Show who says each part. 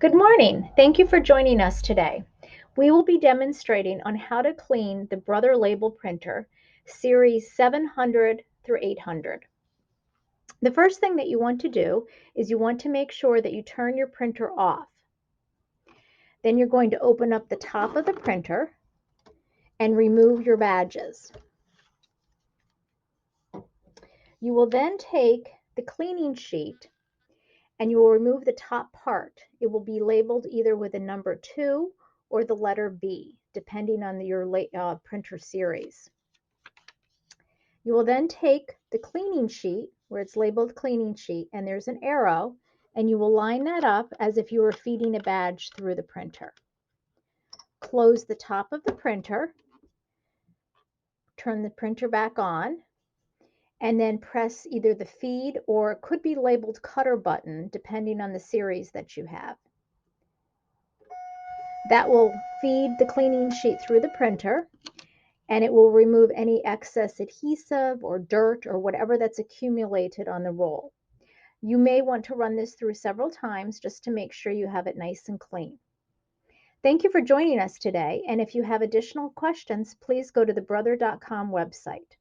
Speaker 1: Good morning. Thank you for joining us today. We will be demonstrating on how to clean the Brother Label Printer Series 700 through 800. The first thing that you want to do is you want to make sure that you turn your printer off. Then you're going to open up the top of the printer and remove your badges. You will then take the cleaning sheet and you will remove the top part. It will be labeled either with a number 2 or the letter B, depending on your printer series. You will then take the cleaning sheet, where it's labeled cleaning sheet, and there's an arrow, and you will line that up as if you were feeding a badge through the printer. Close the top of the printer, turn the printer back on, and then press either the feed or it could be labeled cutter button, depending on the series that you have. That will feed the cleaning sheet through the printer, and it will remove any excess adhesive or dirt or whatever that's accumulated on the roll. You may want to run this through several times just to make sure you have it nice and clean. Thank you for joining us today, and if you have additional questions, please go to the brother.com website.